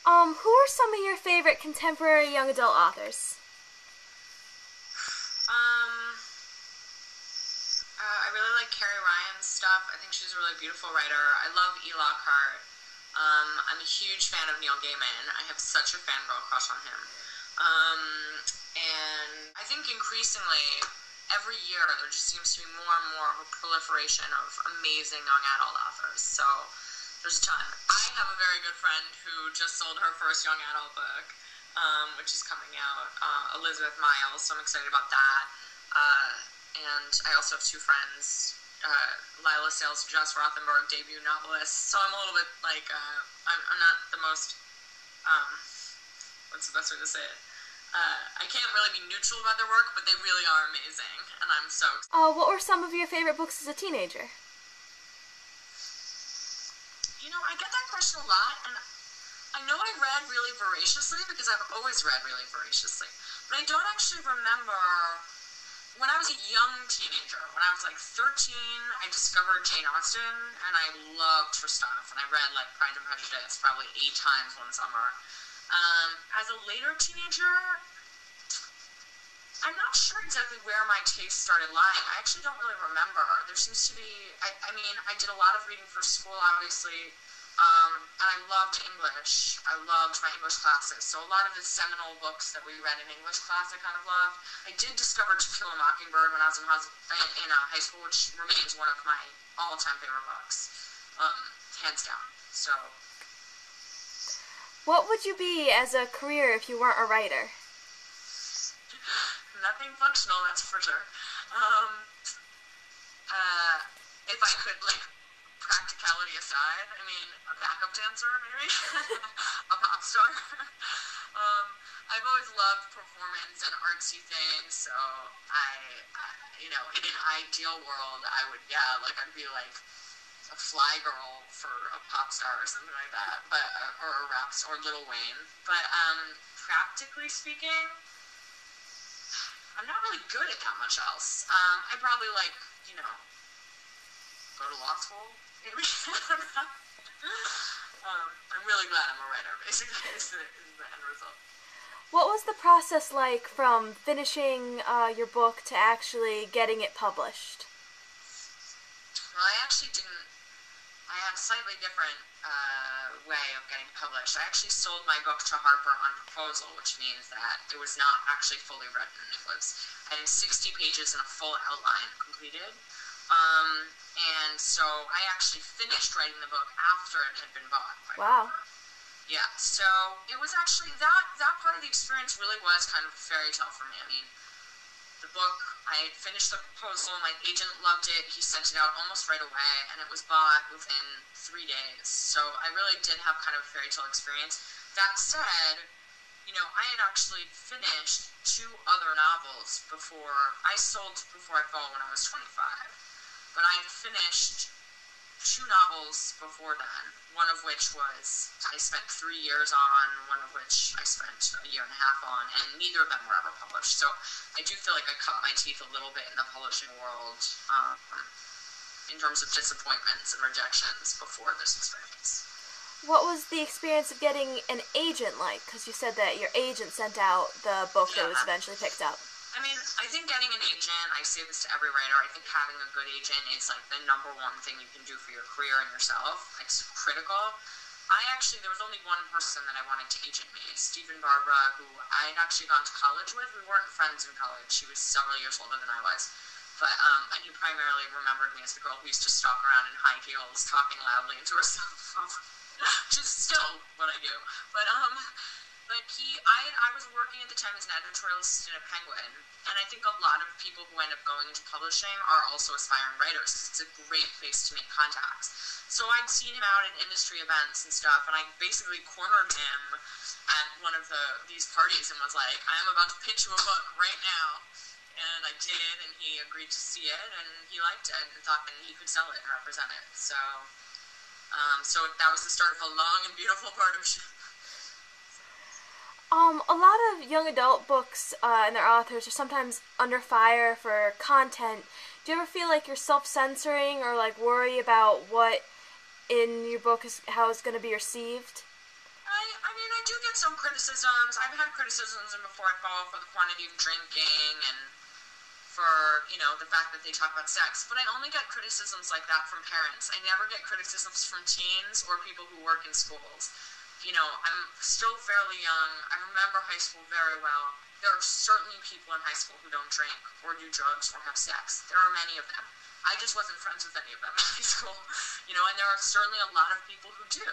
Who are some of your favorite contemporary young adult authors? Um, I really like Carrie Ryan's stuff. I think she's a really beautiful writer. I love E. Lockhart. I'm a huge fan of Neil Gaiman. I have such a fangirl crush on him. Um, and I think increasingly, every year, there just seems to be more and more of a proliferation of amazing young adult authors. So there's a ton. I have a very good friend who just sold her first young adult book, which is coming out, Elizabeth Miles, so I'm excited about that. And I also have two friends. Lila Sales, Jess Rothenberg, debut novelist. So I'm a little bit like, I'm not the most, what's the best way to say it? I can't really be neutral about their work, but they really are amazing, and I'm so excited. What were some of your favorite books as a teenager? You know, I get that question a lot, and I know I read really voraciously because I've always read really voraciously, but I don't actually remember. When I was a young teenager, when I was like 13, I discovered Jane Austen, and I loved her stuff, and I read like Pride and Prejudice probably 8 times one summer. As a later teenager, I'm not sure exactly where my taste started lying. I actually don't really remember. There seems to be, I mean, I did a lot of reading for school, obviously, and I loved English. I loved my English classes. So a lot of the seminal books that we read in English class I kind of loved. I did discover To Kill a Mockingbird when I was in high school, which remains one of my all-time favorite books, hands down. So What would you be as a career if you weren't a writer? nothing functional, that's for sure. If I could, like, practicality aside, I mean, a backup dancer, maybe? A pop star. I've always loved performance and artsy things, so you know, in an ideal world, I'd be like a fly girl for a pop star or something like that, but or a rap or Lil Wayne. But practically speaking, I'm not really good at that much else. I probably go to law school, maybe. I'm really glad I'm a writer, basically, is the end result. What was the process like from finishing your book to actually getting it published? Well, I actually didn't. I had a slightly different way of getting published. I actually sold my book to Harper on proposal, which means that it was not actually fully written. I had 60 pages and a full outline completed. And so I actually finished writing the book after it had been bought by Wow. Harper. Yeah, so it was actually, that part of the experience really was kind of a fairy tale for me. I mean, the book, I had finished the proposal, my agent loved it, he sent it out almost right away, and it was bought within 3 days. So I really did have kind of a fairy tale experience. That said, you know, I had actually finished 2 other novels before I sold Before I Fall when I was 25. But I had finished 2 novels before then, one of which was I spent 3 years on, one of which I spent a year and a half on, and neither of them were ever published. So I do feel like I cut my teeth a little bit in the publishing world in terms of disappointments and rejections before this experience. What was the experience of getting an agent like? Because you said that your agent sent out the book that was eventually picked up. I mean, I think getting an agent, I say this to every writer, I think having a good agent is like the number one thing you can do for your career and yourself. It's critical. There was only one person that I wanted to agent me, Stephen Barbara, who I had actually gone to college with. We weren't friends in college. She was several years older than I was. But he primarily remembered me as the girl who used to stalk around in high heels, talking loudly into herself, which is still what I do. But I was working at the time as an editorial assistant at Penguin, and I think a lot of people who end up going into publishing are also aspiring writers, because it's a great place to make contacts. So I'd seen him out at industry events and stuff, and I basically cornered him at one of these parties and was like, I am about to pitch you a book right now. And I did, and he agreed to see it, and he liked it, and thought that he could sell it and represent it. So that was the start of a long and beautiful partnership. A lot of young adult books and their authors are sometimes under fire for content. Do you ever feel like you're self-censoring or like worry about what in your book is how it's going to be received? I mean, I do get some criticisms. I've had criticisms before I follow for the quantity of drinking and for, the fact that they talk about sex. But I only get criticisms like that from parents. I never get criticisms from teens or people who work in schools. I'm still fairly young. I remember high school very well. There are certainly people in high school who don't drink or do drugs or have sex. There are many of them. I just wasn't friends with any of them in high school. And there are certainly a lot of people who do.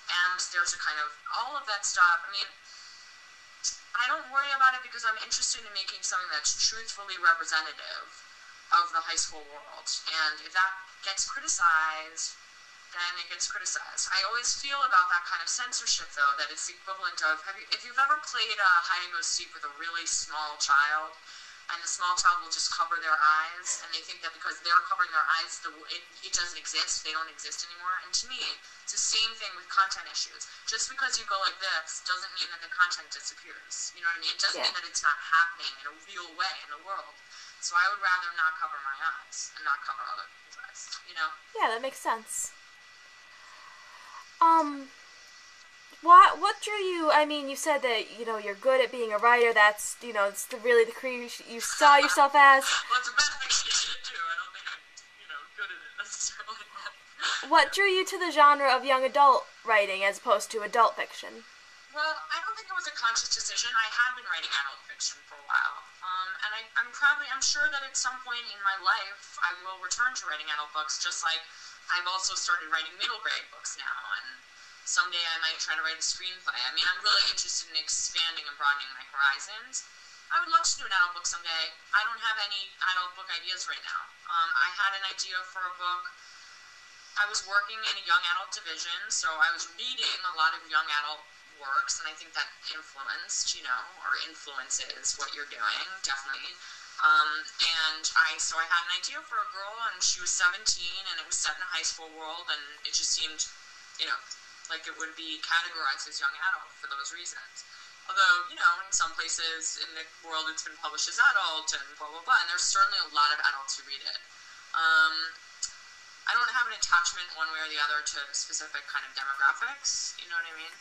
And there's a kind of all of that stuff. I mean, I don't worry about it because I'm interested in making something that's truthfully representative of the high school world. And if that gets criticized, then it gets criticized. I always feel about that kind of censorship, though, that it's the equivalent of, if you've ever played hide and go seek with a really small child, and the small child will just cover their eyes, and they think that because they're covering their eyes, it doesn't exist, they don't exist anymore. And to me, it's the same thing with content issues. Just because you go like this doesn't mean that the content disappears. You know what I mean? It doesn't mean that it's not happening in a real way in the world. So I would rather not cover my eyes and not cover other people's eyes, Yeah, that makes sense. What drew you? I mean, you said that you're good at being a writer. That's it's really the career you saw yourself as. Well, it's a bad thing to do. I don't think I'm good at it necessarily. What drew you to the genre of young adult writing as opposed to adult fiction? Well, I don't think it was a conscious decision. I had been writing adult fiction for a while, and I'm sure that at some point in my life I will return to writing adult books. Just like I've also started writing middle grade books now, and someday I might try to write a screenplay. I mean, I'm really interested in expanding and broadening my horizons. I would love to do an adult book someday. I don't have any adult book ideas right now. I had an idea for a book. I was working in a young adult division, so I was reading a lot of young adult works, and I think that influences what you're doing, definitely. So I had an idea for a girl, and she was 17, and it was set in a high school world, and it just seemed, like it would be categorized as young adult for those reasons. Although, in some places in the world it's been published as adult and blah, blah, blah, and there's certainly a lot of adults who read it. I don't have an attachment one way or the other to specific kind of demographics, you know what I mean?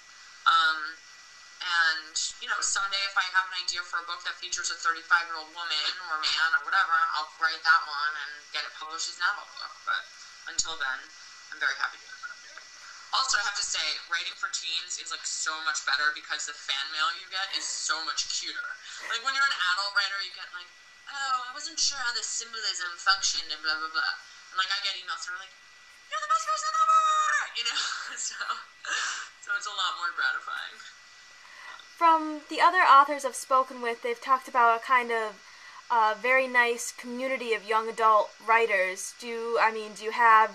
Someday if I have an idea for a book that features a 35-year-old woman or man or whatever, I'll write that one and get it published as an adult book. But until then, I'm very happy doing what I'm doing. Also, I have to say, writing for teens is, so much better because the fan mail you get is so much cuter. Like, when you're an adult writer, you get, oh, I wasn't sure how the symbolism functioned and blah, blah, blah. And, I get emails that are like, you're the best person ever! So it's a lot more gratifying. From the other authors I've spoken with, they've talked about a kind of very nice community of young adult writers. Do you have,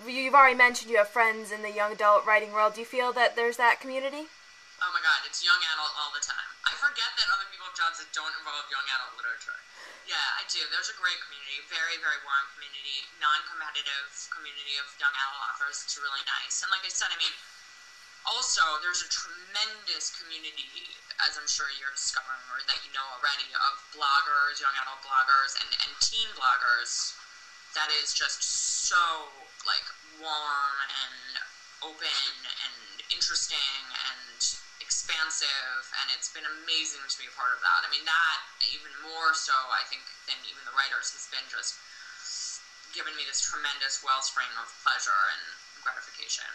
you've already mentioned you have friends in the young adult writing world. Do you feel that there's that community? Oh my god, it's young adult all the time. I forget that other people have jobs that don't involve young adult literature. Yeah, I do. There's a great community, very, very warm community, non-competitive community of young adult authors. It's really nice. And like I said, also, there's a tremendous community, as I'm sure you're discovering or that you know already, of bloggers, young adult bloggers, and teen bloggers that is just so, warm and open and interesting and expansive, and it's been amazing to be a part of that. That, even more so, I think, than even the writers, has been just given me this tremendous wellspring of pleasure and gratification.